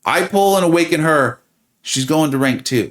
I pull and awaken her, she's going to rank 2.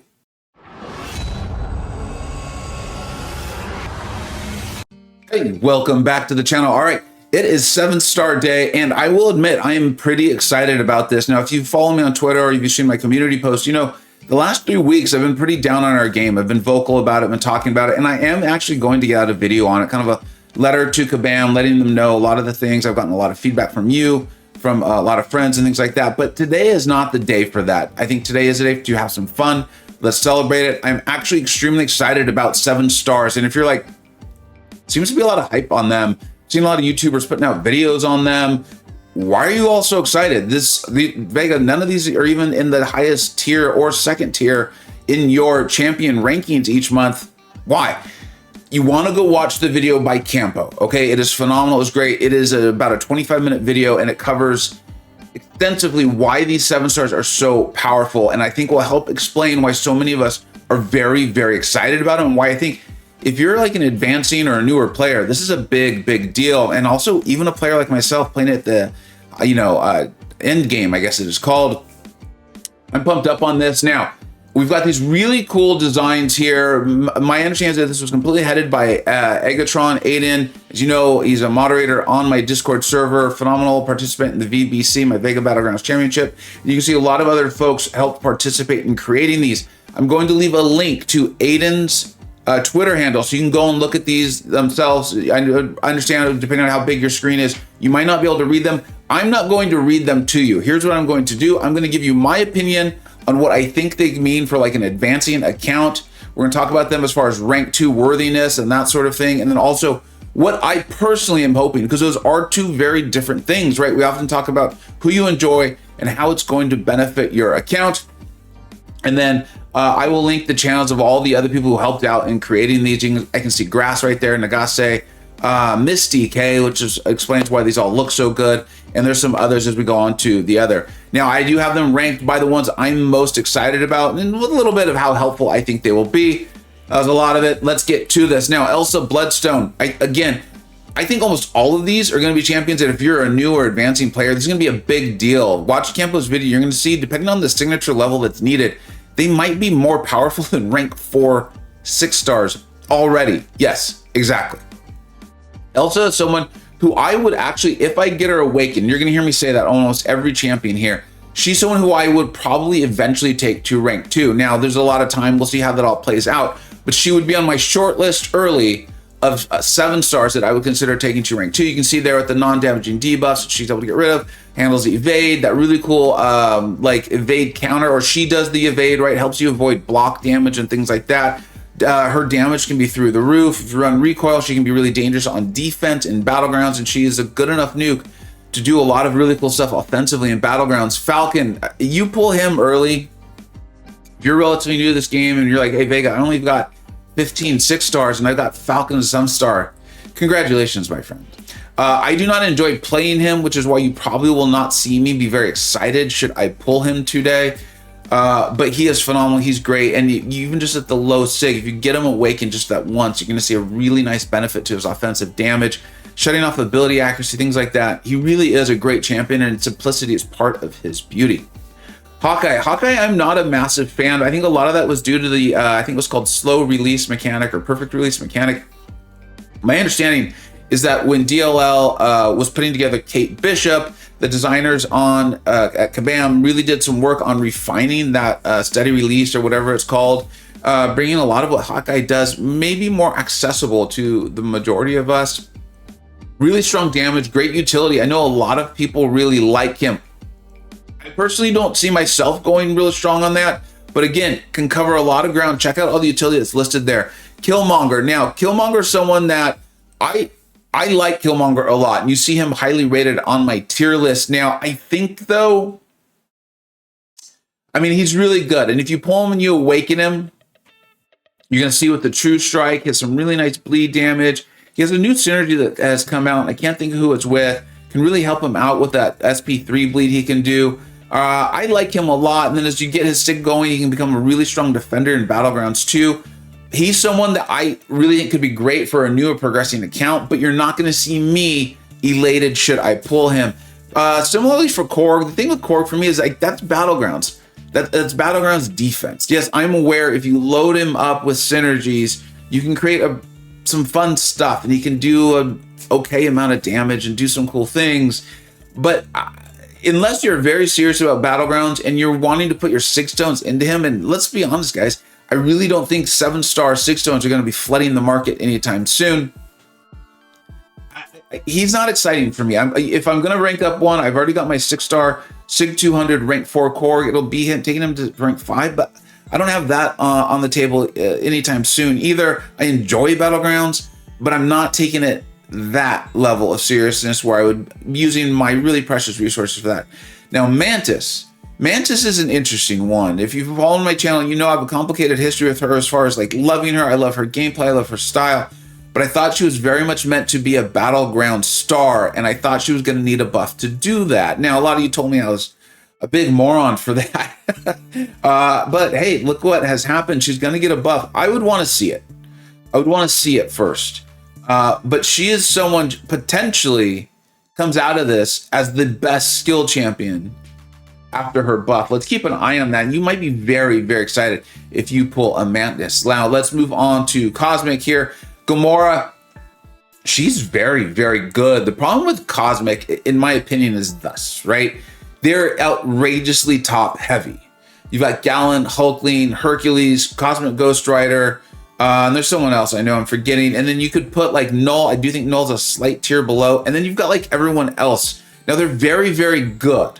Hey, welcome back to the channel. All right, it is 7-star day, and I will admit I am pretty excited about this. Now, if you follow me on Twitter or if you've seen my community posts, you know, the last 3 weeks I've been pretty down on our game. I've been vocal about it, been talking about it, and I am actually going to get out a video on it, kind of a letter to Kabam, letting them know a lot of the things. I've gotten a lot of feedback from you, from a lot of friends and things like that, but today is not the day for that. I think today is the day to have some fun. Let's celebrate it. I'm actually extremely excited about 7 stars, and if you're like, seems to be a lot of hype on them. Seen a lot of YouTubers putting out videos on them. Why are you all so excited? Vega, none of these are even in the highest tier or second tier in your champion rankings each month. Why? You want to go watch the video by Campo, okay? It is phenomenal. It's great. It is about a 25-minute video, and it covers extensively why these 7 stars are so powerful, and I think will help explain why so many of us are very, very excited about them, and why I think if you're like an advancing or a newer player, this is a big, big deal. And also even a player like myself playing at the, end game, I guess it is called. I'm pumped up on this. Now, we've got these really cool designs here. My understanding is that this was completely headed by Egatron Aiden. As you know, he's a moderator on my Discord server, phenomenal participant in the VBC, my Vega Battlegrounds Championship. And you can see a lot of other folks helped participate in creating these. I'm going to leave a link to Aiden's Twitter handle, so you can go and look at these themselves. I understand, depending on how big your screen is, you might not be able to read them. I'm not going to read them to you. Here's what I'm going to do. I'm going to give you my opinion on what I think they mean for like an advancing account. We're going to talk about them as far as rank 2 worthiness and that sort of thing. And then also what I personally am hoping, because those are 2 very different things, right? We often talk about who you enjoy and how it's going to benefit your account. And then I will link the channels of all the other people who helped out in creating these. I can see Grass right there, Nagase, Miss DK, which explains why these all look so good. And there's some others as we go on to the other. Now, I do have them ranked by the ones I'm most excited about, and with a little bit of how helpful I think they will be. That was a lot of it. Let's get to this. Now, Elsa Bloodstone. I think almost all of these are going to be champions, and if you're a new or advancing player, this is going to be a big deal. Watch Campo's video. You're going to see, depending on the signature level that's needed, they might be more powerful than rank 4 6 stars already. Yes, exactly. Elsa is someone who I would actually, if I get her awakened, you're going to hear me say that almost every champion here, she's someone who I would probably eventually take to rank 2. Now, there's a lot of time. We'll see how that all plays out, but she would be on my short list early of 7 stars that I would consider taking to rank 2. You can see there with the non-damaging debuffs she's able to get rid of, handles the evade, that really cool like evade counter, or she does the evade, right? Helps you avoid block damage and things like that. Her damage can be through the roof. If you run recoil, she can be really dangerous on defense in Battlegrounds, and she is a good enough nuke to do a lot of really cool stuff offensively in Battlegrounds. Falcon, you pull him early. If you're relatively new to this game and you're like, hey, Vega, I only got 15 6 stars and I got Falcon as some star. Congratulations, my friend. I do not enjoy playing him, which is why you probably will not see me be very excited should I pull him today. But he is phenomenal. He's great. And you, even just at the low sig, if you get him awakened just that once, you're going to see a really nice benefit to his offensive damage, shutting off ability accuracy, things like that. He really is a great champion, and simplicity is part of his beauty. Hawkeye, I'm not a massive fan. I think a lot of that was due to the, I think it was called slow release mechanic or perfect release mechanic. My understanding is that when DLL was putting together Kate Bishop, the designers on at Kabam really did some work on refining that steady release or whatever it's called, bringing a lot of what Hawkeye does maybe more accessible to the majority of us. Really strong damage, great utility. I know a lot of people really like him. I personally don't see myself going really strong on that, but again, can cover a lot of ground. Check out all the utility that's listed there. Killmonger. Now, Killmonger is someone that I like Killmonger a lot, and you see him highly rated on my tier list. Now, I think though, I mean, he's really good, and if you pull him and you awaken him, you're gonna see with the True Strike, he has some really nice bleed damage. He has a new synergy that has come out, and I can't think of who it's with. Can really help him out with that SP3 bleed he can do. I like him a lot, and then as you get his stick going, he can become a really strong defender in Battlegrounds too. He's someone that I really think could be great for a newer progressing account, but you're not going to see me elated should I pull him. Similarly for Korg, the thing with Korg for me is like that's Battlegrounds. That's Battlegrounds defense. Yes, I'm aware if you load him up with synergies, you can create some fun stuff and he can do an okay amount of damage and do some cool things. But unless you're very serious about Battlegrounds and you're wanting to put your 6 stones into him, and let's be honest, guys, I really don't think 7-star 6 stones are going to be flooding the market anytime soon. He's not exciting for me. If I'm going to rank up one, I've already got my 6-star SIG 200 rank 4 Korg. It'll be taking him to rank 5, but I don't have that on the table anytime soon either. I enjoy Battlegrounds, but I'm not taking it that level of seriousness where I would be using my really precious resources for that. Now, Mantis is an interesting one. If you've followed my channel, you know I have a complicated history with her as far as like loving her. I love her gameplay. I love her style. But I thought she was very much meant to be a Battleground star, and I thought she was going to need a buff to do that. Now, a lot of you told me I was a big moron for that. But hey, look what has happened. She's going to get a buff. I would want to see it. I would want to see it first. But she is someone potentially comes out of this as the best skill champion after her buff. Let's keep an eye on that. You might be very, very excited if you pull a Mantis. Now, let's move on to Cosmic here. Gamora, she's very, very good. The problem with Cosmic, in my opinion, is thus, right? They're outrageously top heavy. You've got Gallant, Hulkling, Hercules, Cosmic Ghost Rider, and there's someone else I know I'm forgetting. And then you could put like Null. I do think Null's a slight tier below. And then you've got like everyone else. Now they're very, very good,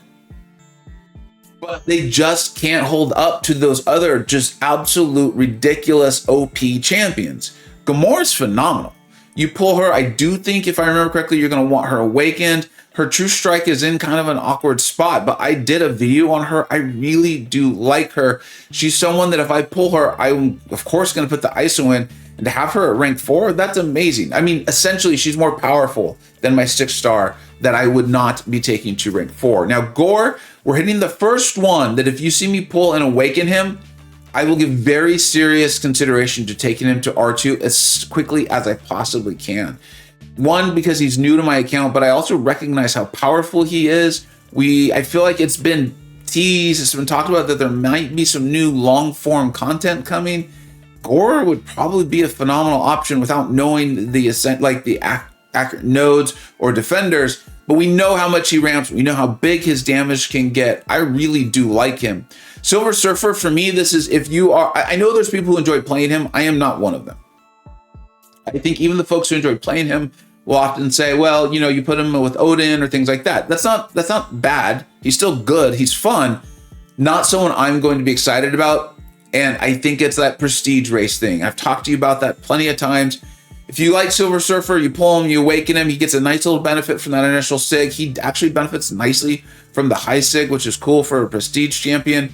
but they just can't hold up to those other just absolute ridiculous OP champions. Gamora's phenomenal. You pull her, I do think, if I remember correctly, you're going to want her awakened. Her True Strike is in kind of an awkward spot, but I did a video on her. I really do like her. She's someone that if I pull her, I'm of course going to put the ISO in, and to have her at rank 4, that's amazing. I mean, essentially, she's more powerful than my 6-star that I would not be taking to rank 4. Now, Gore, we're hitting the first one that if you see me pull and awaken him, I will give very serious consideration to taking him to R2 as quickly as I possibly can. One, because he's new to my account, but I also recognize how powerful he is. I feel like it's been teased, it's been talked about that there might be some new long form content coming. Gore would probably be a phenomenal option without knowing the accurate nodes or defenders, but we know how much he ramps. We know how big his damage can get. I really do like him. Silver Surfer, for me, this is if you are, I know there's people who enjoy playing him. I am not one of them. I think even the folks who enjoy playing him will often say, well, you know, you put him with Odin or things like that. That's not bad. He's still good. He's fun. Not someone I'm going to be excited about. And I think it's that prestige race thing. I've talked to you about that plenty of times. If you like Silver Surfer, you pull him, you awaken him, he gets a nice little benefit from that initial SIG. He actually benefits nicely from the high SIG, which is cool for a prestige champion.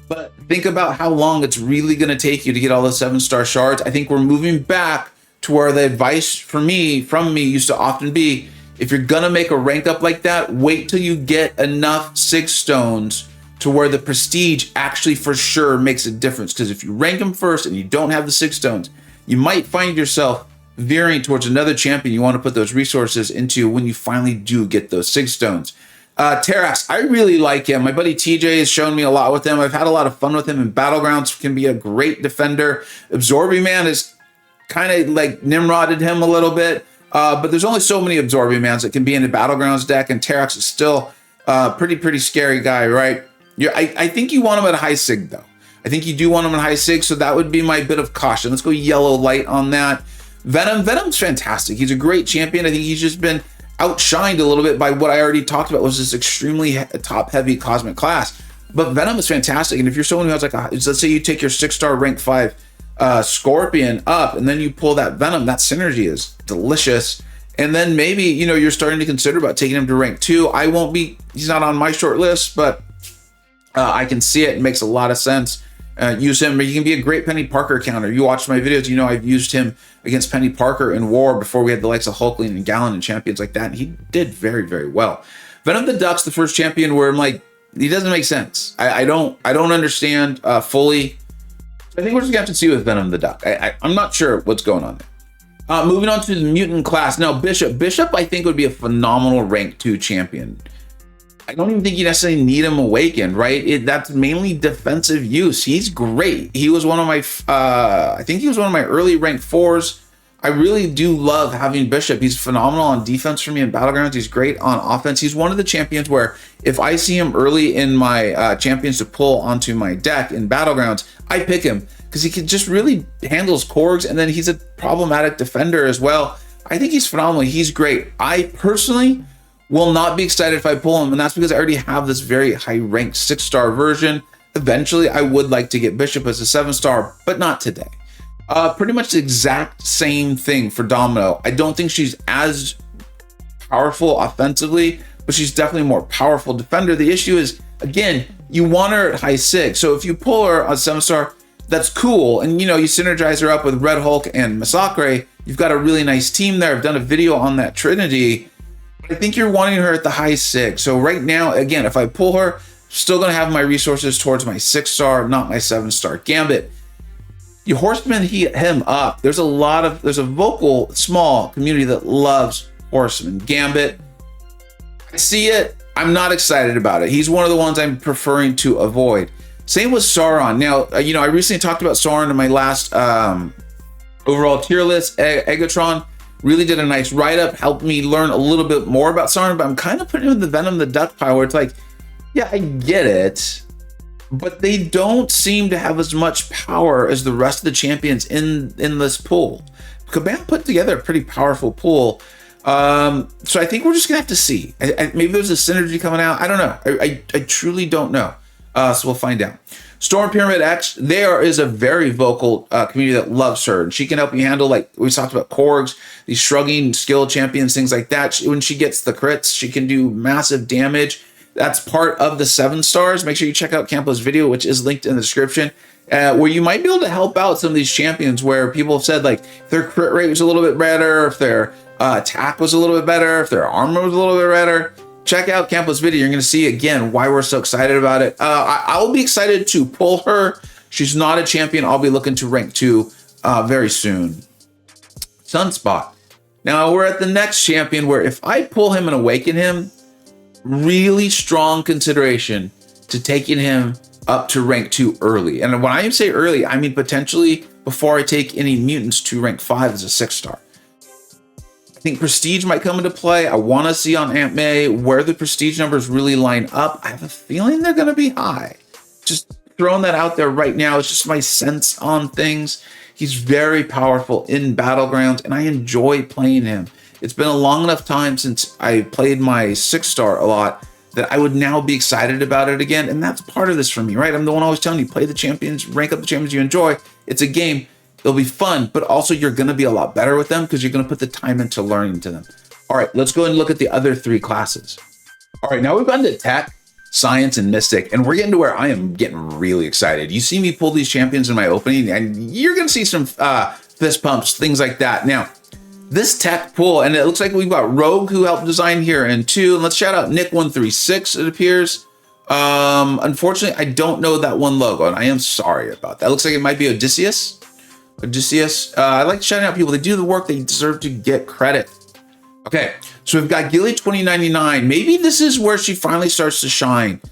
But think about how long it's really going to take you to get all the 7-star shards. I think we're moving back to where the advice from me used to often be, if you're going to make a rank up like that, wait till you get enough 6 stones to where the prestige actually for sure makes a difference. Because if you rank them first and you don't have the 6 stones, you might find yourself veering towards another champion you want to put those resources into when you finally do get those 6 stones. Terrax, I really like him. My buddy TJ has shown me a lot with him. I've had a lot of fun with him in Battlegrounds. Can be a great defender. Absorbing Man is kind of like Nimrodded him a little bit, but there's only so many Absorbing Mans that can be in the Battlegrounds deck, and Terrax is still a pretty scary guy, right? I think you want him at a high SIG, though. I think you do want him at high SIG, so that would be my bit of caution. Let's go yellow light on that. Venom's fantastic. He's a great champion. I think he's just been outshined a little bit by what I already talked about, was this extremely top-heavy Cosmic class. But Venom is fantastic, and if you're someone who has like let's say you take your 6-star rank 5 Scorpion up, and then you pull that Venom, that synergy is delicious. And then maybe, you know, you're starting to consider about taking him to rank 2. He's not on my short list, but I can see it. It makes a lot of sense. Use him. He can be a great Penny Parker counter. You watch my videos, you know I've used him against Penny Parker in War before we had the likes of Hulkling and Gallant and champions like that, and he did very, very well. Venom the Duck's the first champion where I'm like, he doesn't make sense. I don't understand fully. I think we're just gonna have to see with Venom the Duck. I'm not sure what's going on there. Moving on to the mutant class. Now, Bishop I think would be a phenomenal rank 2 champion. I don't even think you necessarily need him awakened, right? That's mainly defensive use. He's great. He was one of my, I think he was one of my early ranked 4s. I really do love having Bishop. He's phenomenal on defense for me in Battlegrounds. He's great on offense. He's one of the champions where if I see him early in my champions to pull onto my deck in Battlegrounds, I pick him because he can just really handles Korgs, and then he's a problematic defender as well. I think he's phenomenal. He's great. I personally will not be excited if I pull him, and that's because I already have this very high-ranked 6-star version. Eventually, I would like to get Bishop as a 7-star, but not today. Pretty much the exact same thing for Domino. I don't think she's as powerful offensively, but she's definitely a more powerful defender. The issue is, again, you want her at high 6. So if you pull her on 7-star, that's cool. And, you know, you synergize her up with Red Hulk and Massacre. You've got a really nice team there. I've done a video on that Trinity. But I think you're wanting her at the high 6. So right now, again, if I pull her, still going to have my resources towards my 6-star, not my 7-star Gambit. You Horseman him up. There's a vocal small community that loves Horseman. Gambit, I see it. I'm not excited about it. He's one of the ones I'm preferring to avoid. Same with Sauron. Now, you know, I recently talked about Sauron in my last overall tier list. Egatron really did a nice write-up, helped me learn a little bit more about Sauron, but I'm kind of putting him in the Venom the Duck pile where it's like, yeah, I get it, but they don't seem to have as much power as the rest of the champions in this pool. Kabam put together a pretty powerful pool. So I think we're just gonna have to see. Maybe there's a synergy coming out. I don't know. I truly don't know. So we'll find out. Storm Pyramid X, there is a very vocal community that loves her, and she can help you handle, like we talked about, Korgs, these shrugging skill champions, things like that. When she gets the crits, she can do massive damage. That's part of the 7-stars. Make sure you check out Campo's video, which is linked in the description, where you might be able to help out some of these champions where people have said, like, if their crit rate was a little bit better, if their attack was a little bit better, if their armor was a little bit better. Check out Campo's video. You're going to see, again, why we're so excited about it. I'll be excited to pull her. She's not a champion I'll be looking to rank 2 very soon. Sunspot. Now, we're at the next champion where if I pull him and awaken him, really strong consideration to taking him up to rank 2 early. And when I say early, I mean potentially before I take any mutants to rank 5 as a 6-star. I think Prestige might come into play. I want to see on Aunt May where the Prestige numbers really line up. I have a feeling they're going to be high. Just throwing that out there right now. It's just my sense on things. He's very powerful in Battlegrounds, and I enjoy playing him. It's been a long enough time since I played my 6-star a lot that I would now be excited about it again. And that's part of this for me, right? I'm the one always telling you, play the champions, rank up the champions you enjoy. It's a game. It'll be fun, but also you're going to be a lot better with them because you're going to put the time into learning to them. All right, let's go and look at the other 3 classes. All right, now we've gone to Tech, Science, and Mystic, and we're getting to where I am getting really excited. You see me pull these champions in my opening, and you're going to see some fist pumps, things like that. Now, this Tech pool, and it looks like we've got Rogue who helped design here and 2. And let's shout out Nick136, it appears. Unfortunately, I don't know that one logo, and I am sorry about that. It looks like it might be Odysseus. I like shouting out people. They do the work. They deserve to get credit. Okay, so we've got Gilly 2099. Maybe this is where she finally starts to shine.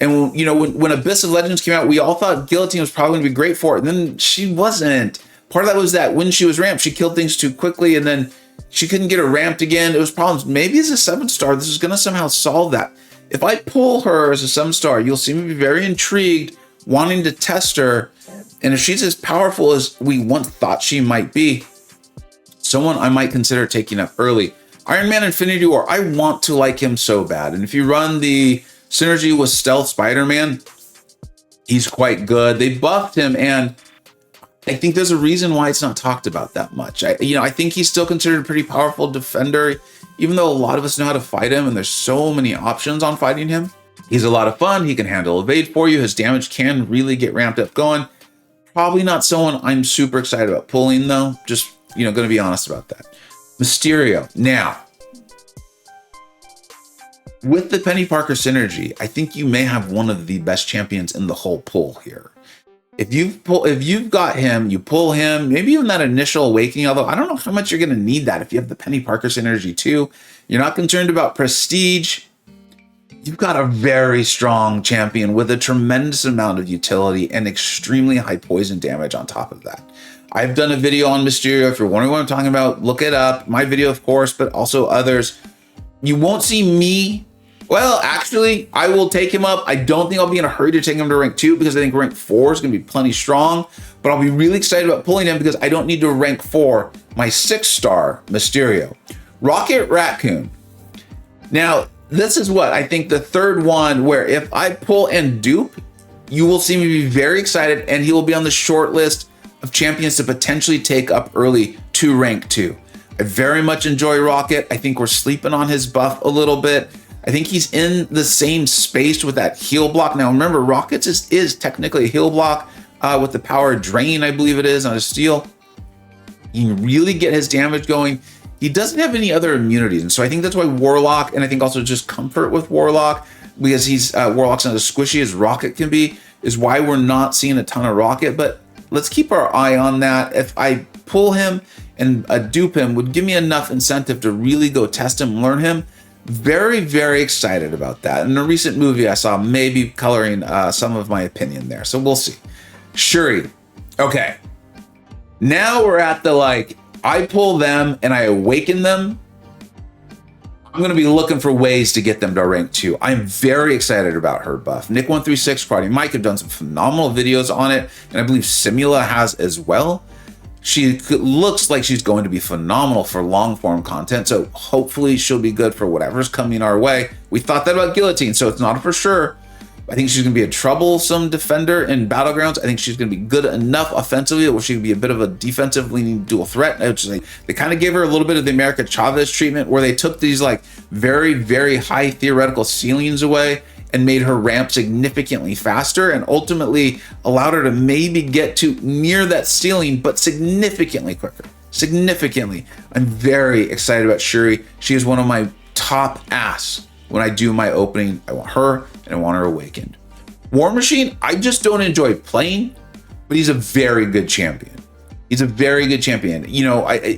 And, you know, when Abyss of Legends came out, we all thought Guillotine was probably going to be great for it. And then she wasn't. Part of that was that when she was ramped, she killed things too quickly, and then she couldn't get her ramped again. It was problems. Maybe as a 7-star, this is going to somehow solve that. If I pull her as a 7-star, you'll see me be very intrigued, wanting to test her. And if she's as powerful as we once thought she might be, someone I might consider taking up early. Iron Man Infinity War, I want to like him so bad. And if you run the synergy with Stealth Spider-Man, he's quite good. They buffed him, and I think there's a reason why it's not talked about that much. I think he's still considered a pretty powerful defender, even though a lot of us know how to fight him, and there's so many options on fighting him. He's a lot of fun. He can handle evade for you. His damage can really get ramped up going. Probably not someone I'm super excited about pulling, though. Just, going to be honest about that. Mysterio. Now, with the Penny Parker synergy, I think you may have one of the best champions in the whole pool here. If you've got him, you pull him, maybe even that initial awakening, although I don't know how much you're going to need that if you have the Penny Parker synergy too. You're not concerned about prestige. you've got a very strong champion with a tremendous amount of utility and extremely high poison damage on top of that. I've done a video on Mysterio. If you're wondering what I'm talking about, look it up. My video, of course, but also others. You won't see me. Well, actually, I will take him up. I don't think I'll be in a hurry to take him to rank 2 because I think rank 4 is going to be plenty strong. But I'll be really excited about pulling him because I don't need to rank 4 my 6-star Mysterio. Rocket Raccoon. Now, this is what I think the third one where if I pull and dupe, you will see me be very excited and he will be on the short list of champions to potentially take up early to rank 2. I very much enjoy Rocket. I think we're sleeping on his buff a little bit. I think he's in the same space with that heal block. Now remember, Rockets is technically a heal block with the power drain, I believe it is, on a steel. You can really get his damage going. He doesn't have any other immunities. And so I think that's why Warlock, and I think also just comfort with Warlock, because he's Warlock's not as squishy as Rocket can be, is why we're not seeing a ton of Rocket. But let's keep our eye on that. If I pull him and dupe him, would give me enough incentive to really go test him, learn him. Very, very excited about that. In a recent movie I saw, maybe coloring some of my opinion there. So we'll see. Shuri. Okay. Now we're at the I pull them and I awaken them. I'm going to be looking for ways to get them to rank 2. I'm very excited about her buff. Nick136, Party Mike have done some phenomenal videos on it, and I believe Simula has as well. She looks like she's going to be phenomenal for long form content, so hopefully she'll be good for whatever's coming our way. We thought that about Guillotine, so it's not for sure. I think she's going to be a troublesome defender in Battlegrounds. I think she's going to be good enough offensively where she can be a bit of a defensive leaning dual threat. They kind of gave her a little bit of the America Chavez treatment where they took these very, very high theoretical ceilings away and made her ramp significantly faster and ultimately allowed her to maybe get to near that ceiling, but significantly quicker. Significantly. I'm very excited about Shuri. She is one of my top ass. When I do my opening, I want her and I want her awakened. War Machine, I just don't enjoy playing, but he's a very good champion. He's a very good champion. You know,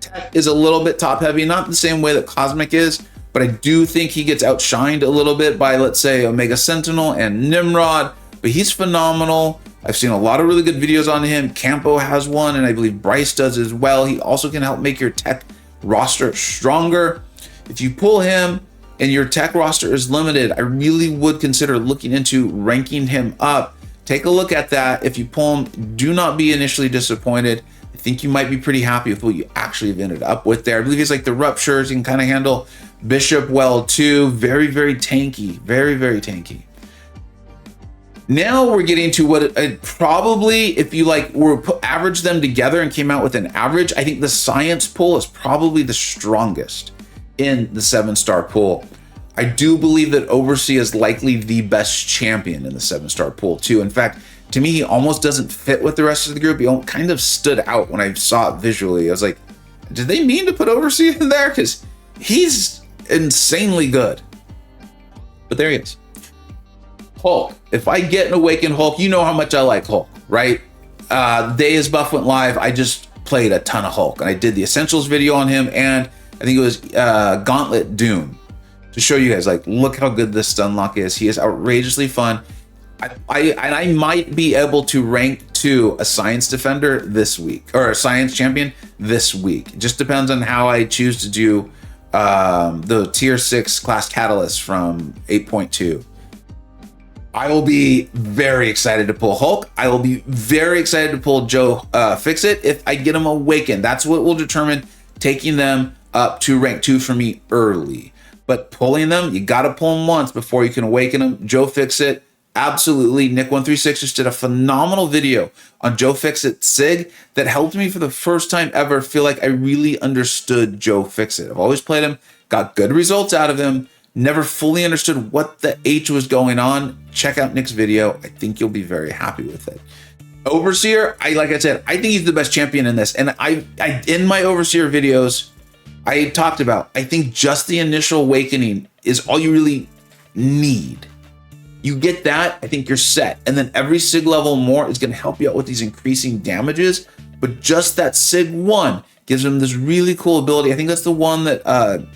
Tech is a little bit top heavy, not the same way that Cosmic is, but I do think he gets outshined a little bit by, let's say, Omega Sentinel and Nimrod, but he's phenomenal. I've seen a lot of really good videos on him. Campo has one, and I believe Bryce does as well. He also can help make your Tech roster stronger. If you pull him, and your Tech roster is limited, I really would consider looking into ranking him up. Take a look at that. If you pull him, do not be initially disappointed. I think you might be pretty happy with what you actually have ended up with there. I believe he's like the ruptures. You can kind of handle Bishop well too. Very, very tanky. Very, very tanky. Now we're getting to what probably, if you average them together and came out with an average, I think the Science pull is probably the strongest in the 7-star pool. I do believe that Overseer is likely the best champion in the 7-star pool too. In fact, to me, he almost doesn't fit with the rest of the group. He kind of stood out when I saw it visually. I was like, did they mean to put Overseer in there? Because he's insanely good. But there he is. Hulk. If I get an Awakened Hulk, you know how much I like Hulk, right? The day his buff went live, I just played a ton of Hulk. And I did the Essentials video on him, and I think it was Gauntlet Doom, to show you guys, look how good this stun lock is. He is outrageously fun. I might be able to rank to a Science Defender this week, or a Science Champion this week. It just depends on how I choose to do the tier 6 class Catalyst from 8.2. I will be very excited to pull Hulk. I will be very excited to pull Joe Fixit if I get him awakened. That's what will determine taking them up to rank 2 for me early. But pulling them, you got to pull them once before you can awaken them. Joe Fixit, absolutely. Nick136 just did a phenomenal video on Joe Fixit Sig that helped me for the first time ever feel like I really understood Joe Fixit. I've always played him, got good results out of him, never fully understood what the H was going on. Check out Nick's video. I think you'll be very happy with it. Overseer, like I said, I think he's the best champion in this. And I in my Overseer videos, I talked about, I think just the initial awakening is all you really need. You get that, I think you're set. And then every SIG level more is going to help you out with these increasing damages. But just that SIG 1 gives him this really cool ability. I think that's the one that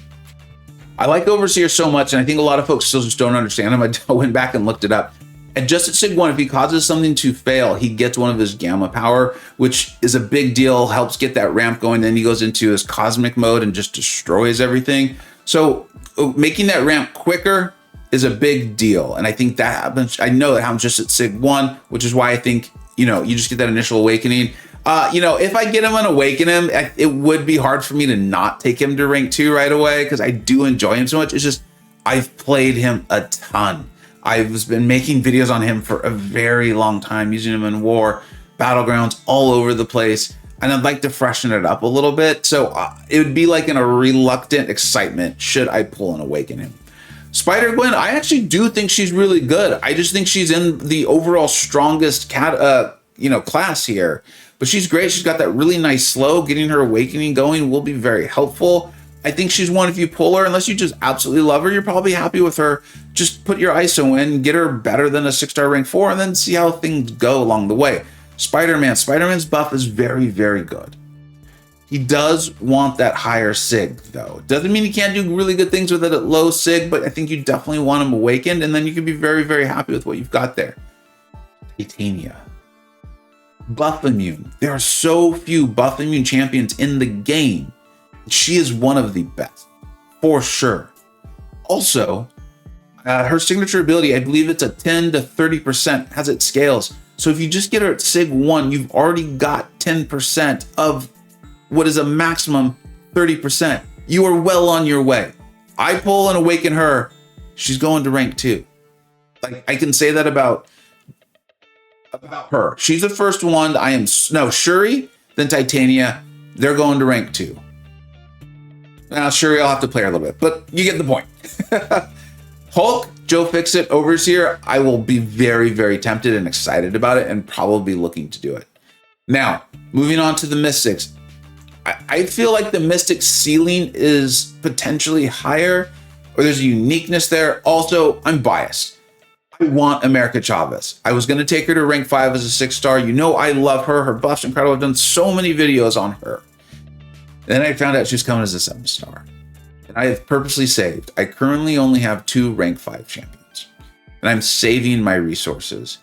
I like Overseer so much, and I think a lot of folks still just don't understand him. I went back and looked it up. And just at Sig 1, if he causes something to fail, he gets one of his Gamma power, which is a big deal, helps get that ramp going. Then he goes into his cosmic mode and just destroys everything. So making that ramp quicker is a big deal. And I think that happens. I know it happens just at Sig 1, which is why I think, you just get that initial awakening. If I get him and awaken him, it would be hard for me to not take him to rank 2 right away, because I do enjoy him so much. It's just, I've played him a ton. I've been making videos on him for a very long time, using him in war, battlegrounds, all over the place. And I'd like to freshen it up a little bit. So it would be like in a reluctant excitement should I pull and awaken him. Spider-Gwen, I actually do think she's really good. I just think she's in the overall strongest class here. But she's great. She's got that really nice slow. Getting her awakening going will be very helpful. I think she's one, if you pull her, unless you just absolutely love her, you're probably happy with her. Just put your ISO in, get her better than a 6-star rank 4, and then see how things go along the way. Spider-Man's buff is very, very good. He does want that higher Sig, though. Doesn't mean he can't do really good things with it at low Sig, but I think you definitely want him awakened, and then you can be very, very happy with what you've got there. Titania. Buff immune. There are so few buff immune champions in the game. She is one of the best, for sure. Also, her signature ability, I believe it's a 10 to 30% as it scales. So if you just get her at Sig 1, you've already got 10% of what is a maximum 30%. You are well on your way. I pull and awaken her, she's going to rank 2. Like, I can say that about her. She's the first one. Shuri, then Titania. They're going to rank 2. Now, Shuri, I'll have to play her a little bit, but you get the point. Hulk, Joe Fixit, Overseer, I will be very, very tempted and excited about it and probably looking to do it. Now, moving on to the Mystics. I feel like the Mystic ceiling is potentially higher, or there's a uniqueness there. Also, I'm biased. I want America Chavez. I was going to take her to rank 5 as a 6-star. I love her. Her buff's incredible. I've done so many videos on her. Then I found out she's coming as a 7-star. And I have purposely saved. I currently only have 2 rank 5 champions. And I'm saving my resources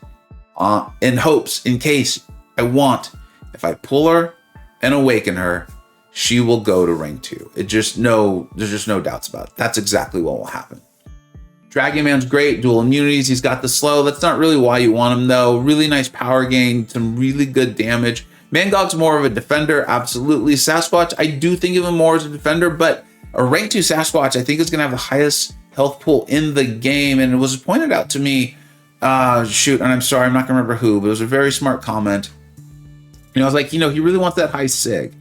in hopes, in case if I pull her and awaken her, she will go to rank 2. There's just no doubts about it. That's exactly what will happen. Dragon Man's great, dual immunities. He's got the slow. That's not really why you want him, though. Really nice power gain, some really good damage. MCoC's more of a defender, absolutely. Sasquatch, I do think of him more as a defender, but a rank 2 Sasquatch, I think, is going to have the highest health pool in the game. And it was pointed out to me, and I'm sorry, I'm not going to remember who, but it was a very smart comment. I was like, he really wants that high Sig.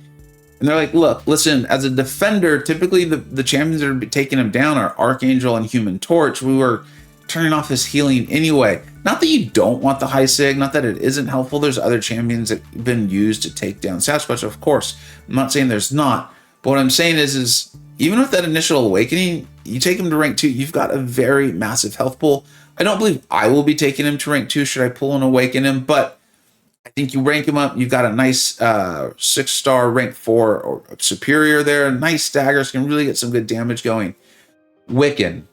And they're like, look, listen, as a defender, typically the champions that are taking him down are Archangel and Human Torch. We were turning off his healing anyway. Not that you don't want the high Sig, not that it isn't helpful. There's other champions that have been used to take down Sasquatch, of course. I'm not saying there's not. But what I'm saying is even with that initial awakening, you take him to rank 2, you've got a very massive health pool. I don't believe I will be taking him to rank 2 should I pull and awaken him, but I think you rank him up. You've got a nice 6-star rank 4 or superior there. Nice staggers, can really get some good damage going. Wiccan.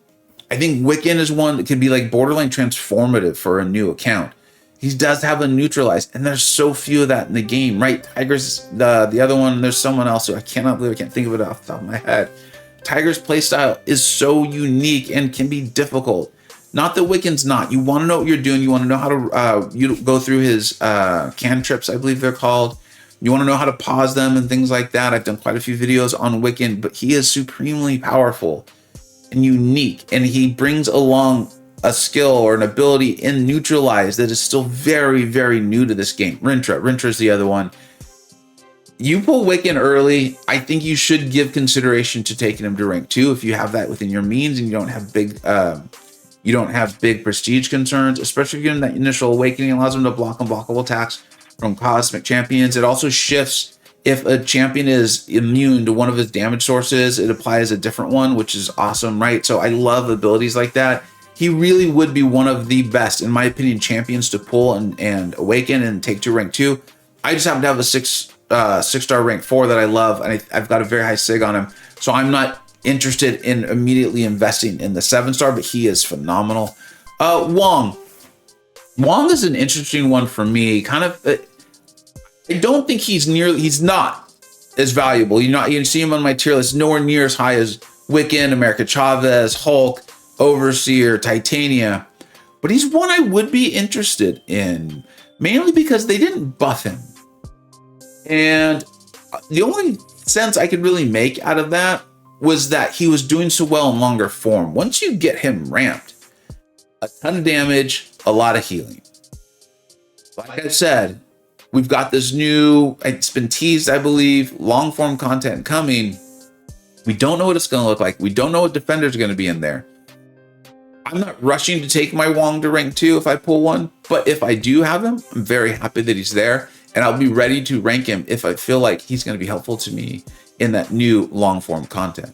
I think Wiccan is one that can be like borderline transformative for a new account. He does have a neutralize, and there's so few of that in the game, right? Tiger's the other one. There's someone else who I cannot believe I can't think of it off the top of my head. Tiger's playstyle is so unique and can be difficult. Not that Wiccan's not. You want to know what you're doing. You want to know how to go through his cantrips, I believe they're called. You want to know how to pause them and things like that. I've done quite a few videos on Wiccan, but he is supremely powerful and unique, and he brings along a skill or an ability in neutralize that is still very, very new to this game. Rintra is the other one. You pull Wiccan early, I think you should give consideration to taking him to rank 2 if you have that within your means and you don't have big prestige concerns, especially if you're in that initial awakening. Allows them to block unblockable attacks from cosmic champions. It also shifts if a champion is immune to one of his damage sources, it applies a different one, which is awesome, right? So I love abilities like that. He really would be one of the best, in my opinion, champions to pull and awaken and take to rank 2. I just happen to have a 6-star rank 4 that I love, and I've got a very high Sig on him. So I'm not interested in immediately investing in the 7-star, but he is phenomenal. Wong is an interesting one for me. Kind of, I don't think he's not as valuable. You see him on my tier list, nowhere near as high as Wiccan, America Chavez, Hulk, Overseer, Titania. But he's one I would be interested in, mainly because they didn't buff him. And the only sense I could really make out of that was that he was doing so well in longer form. Once you get him ramped, a ton of damage, a lot of healing. Like I said, we've got this new, it's been teased, I believe, long form content coming. We don't know what it's going to look like. We don't know what defenders are going to be in there. I'm not rushing to take my Wong to rank 2 if I pull one, but if I do have him, I'm very happy that he's there, and I'll be ready to rank him if I feel like he's going to be helpful to me in that new long form content.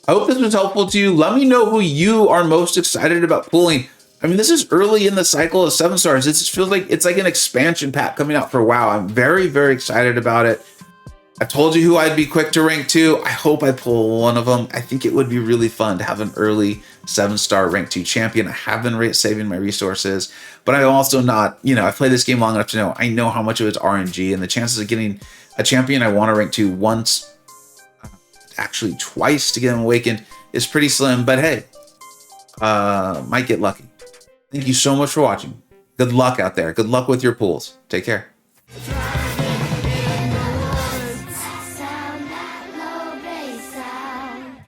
I hope this was helpful to you. Let me know who you are most excited about pulling. I mean, this is early in the cycle of 7-stars. It just feels like it's like an expansion pack coming out for WoW. I'm very, very excited about it. I told you who I'd be quick to rank 2. I hope I pull one of them. I think it would be really fun to have an early 7-star rank 2 champion. I have been saving my resources, but I'm also not, I've played this game long enough to know, I know how much of it's RNG, and the chances of getting a champion I want to rank 2 once, actually twice to get him awakened is pretty slim, but hey, might get lucky. Thank you so much for watching. Good luck out there. Good luck with your pools. Take care.